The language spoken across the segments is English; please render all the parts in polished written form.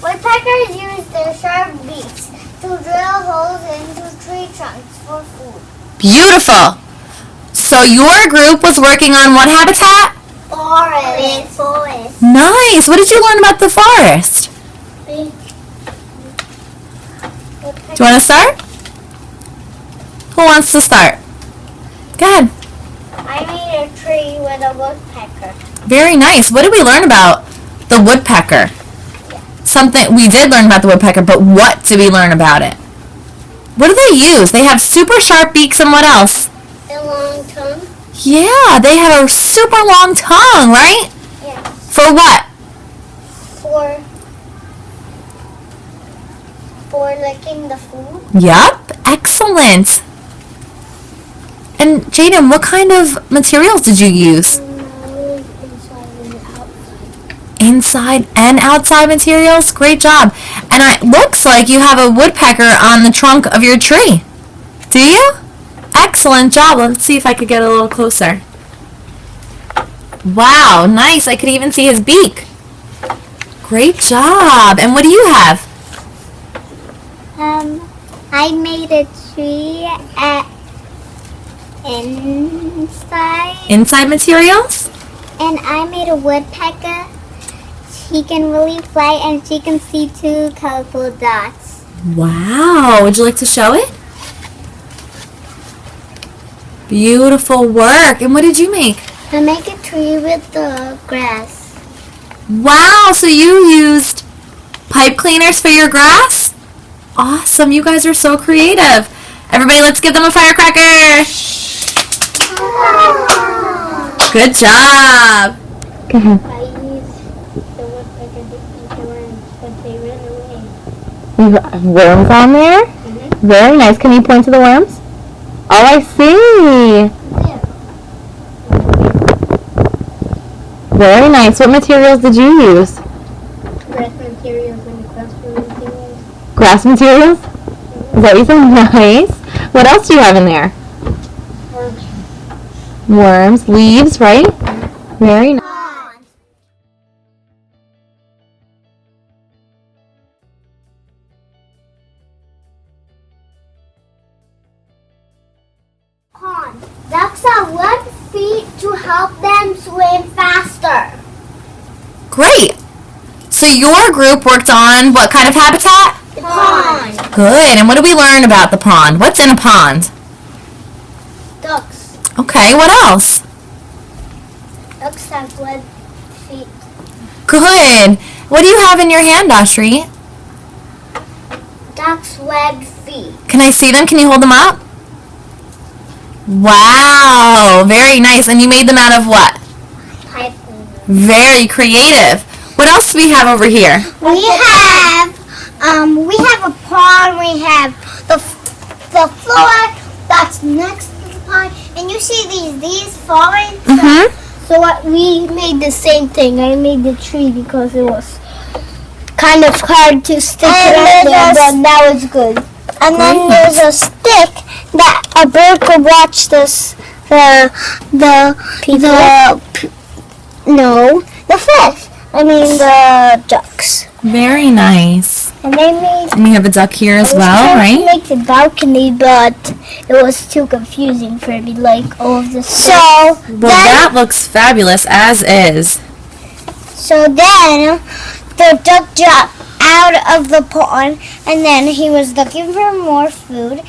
Woodpeckers use their sharp beaks to drill holes into tree trunks for food. Beautiful. So your group was working on what habitat? Forest. Nice. What did you learn about the forest? Do you want to start? Who wants to start? Go ahead. I made a tree with a woodpecker. Very nice. What did we learn about the woodpecker? Something we did learn about the woodpecker, but what did we learn about it? What do they use? They have super sharp beaks and what else? A long tongue. Yeah, they have a super long tongue, right? Yes. For what? For licking the food. Yup. Excellent. And Jaden, what kind of materials did you use? Inside and outside materials? Great job. And it looks like you have a woodpecker on the trunk of your tree. Do you? Excellent job. Let's see if I could get a little closer. Wow, nice. I could even see his beak. Great job. And what do you have? I made a tree Inside materials? and I made a woodpecker. She can really fly and she can see 2 colorful dots. Wow. Would you like to show it? Beautiful work. And what did you make? I make a tree with the grass. Wow. So you used pipe cleaners for your grass? Awesome. You guys are so creative. Everybody, let's give them a firecracker. Good job. I used the woodpecker to eat the worms, but they ran away. You have worms on there? Mm-hmm. Very nice. Can you point to the worms? Oh, I see. Very nice. What materials did you use? Grass materials and classroom materials. Grass materials? Is that what you said? Nice. What else do you have in there? Worms, leaves, right? Very nice. Pond. Ducks have 1 feet to help them swim faster. Great. So your group worked on what kind of habitat? Pond. Good. And what did we learn about the pond? What's in a pond? Ducks. Okay, what else? Ducks have 1 feet. Good. What do you have in your hand, Ashri? Ducks' webbed feet. Can I see them? Can you hold them up? Wow. Very nice. And you made them out of what? Pipe cleaner. Very creative. What else do we have over here? We have a pond. We have the floor that's next to the pond, and you see these falling. Mm-hmm. So we made the same thing. I made the tree because it was kind of hard to stick it out there, but that was good. And then there's a stick that a bird could watch this. The fish. I mean the ducks. Very nice. And they made. And we have a duck here as well, I was right? trying to make the balcony, but it was too confusing for me. Like all of the stuff. Well, that looks fabulous as is. So then the duck jumped out of the pond, and then he was looking for more food.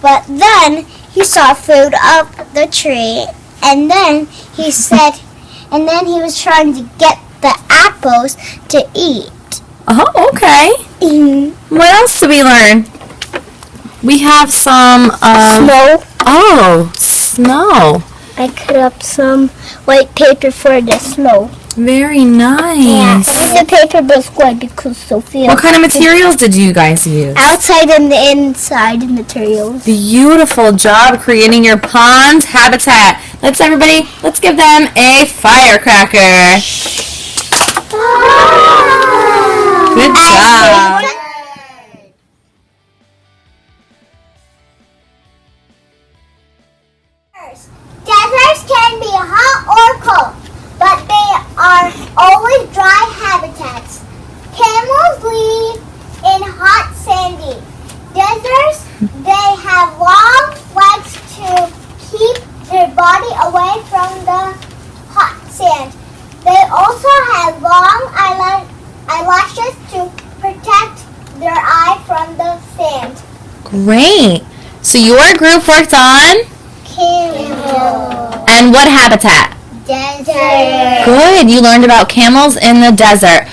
But then he saw food up the tree, and then he said, and then he was trying to get the apples to eat. Oh, okay. What else did we learn? We have some Snow. Oh, snow. I cut up some white paper for the snow. Very nice. And the paper was good because Sophia. What kind of materials did you guys use? Outside and the inside materials. Beautiful job creating your pond habitat. Let's give them a firecracker. Good job. Deserts can be hot or cold, but they are always dry habitats. Camels live in hot sandy deserts. They have long legs to keep their body away from the hot sand. They also have long eyelashes to protect their eye from the sand. Great. So your group worked on? Camel. And what habitat? Desert. Good. You learned about camels in the desert.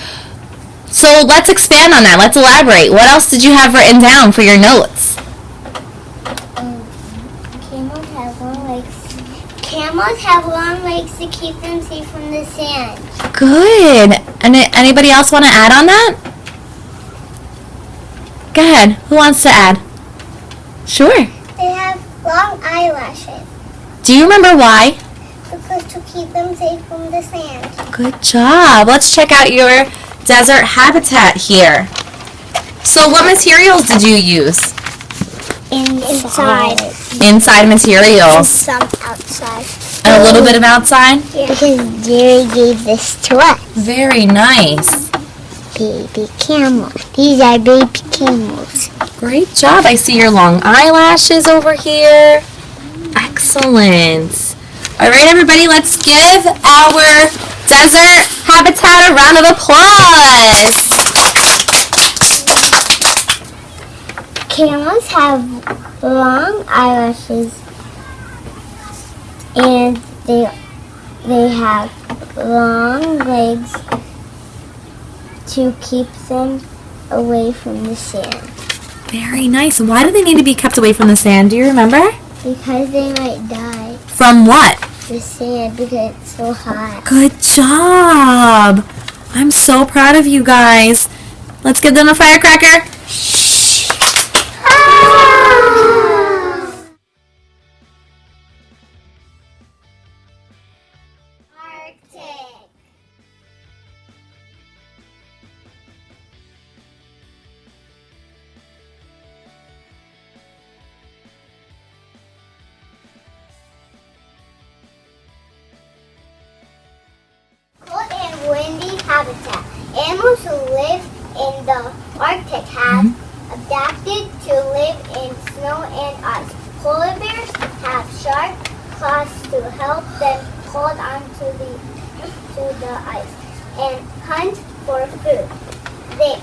So let's expand on that. Let's elaborate. What else did you have written down for your notes? Camels have long legs. Camels have long legs to keep them safe from the sand. Good. And anybody else want to add on that? Go ahead. Who wants to add? Sure. They have long eyelashes Do you remember why? because to keep them safe from the sand. Good job. Let's check out your desert habitat here. So what materials did you use? Inside. Inside materials. Some outside. And a little bit of outside? Yeah. Because Jerry gave this to us. Very nice. Baby camel. These are baby camels. Great job. I see your long eyelashes over here. Excellent. All right, everybody, let's give our desert habitat a round of applause. Camels have long eyelashes and they have long legs to keep them away from the sand. Very nice. Why do they need to be kept away from the sand? Do you remember? Because they might die. From what? The sand because it's so hot. Good job. I'm so proud of you guys. Let's give them a firecracker. Arctic. Cold and windy habitat. Animals who live in the Arctic have adapted to live in snow and ice. Polar bears have sharp claws to help them hold on to the ice and hunt for food. They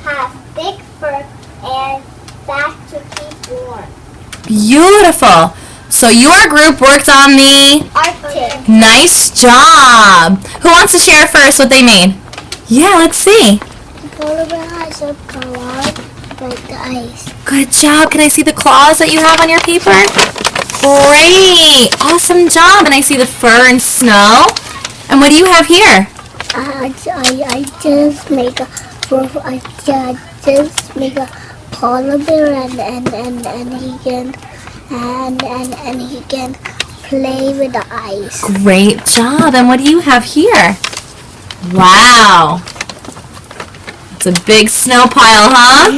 have thick fur and fat to keep warm. Beautiful. So your group worked on the Arctic. nice job. Who wants to share first what they made? Yeah, let's see. The polar bear has a claw like the ice. Good job. Can I see the claws that you have on your paper? Great. Awesome job. And I see the fur and snow. And what do you have here? I just make a polar bear and he can play with the ice. Great job. And what do you have here? Wow. It's a big snow pile, huh?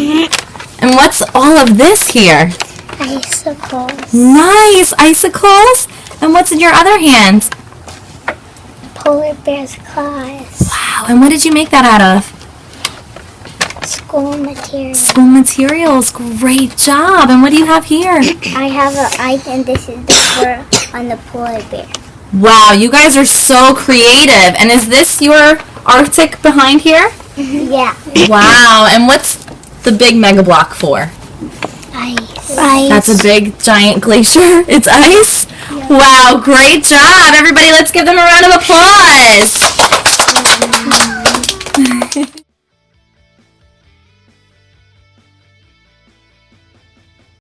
And what's all of this here? Icicles. Nice. Icicles. And what's in your other hand? Polar bear's claws. Wow. And what did you make that out of? School material. School materials. Great job. And what do you have here? I have an ice and this is the fur on the polar bear. Wow, you guys are so creative. And is this your Arctic behind here? Yeah. Wow. And what's the big mega block for? Ice. That's a big giant glacier. It's ice? Wow, great job. Everybody, let's give them a round of applause.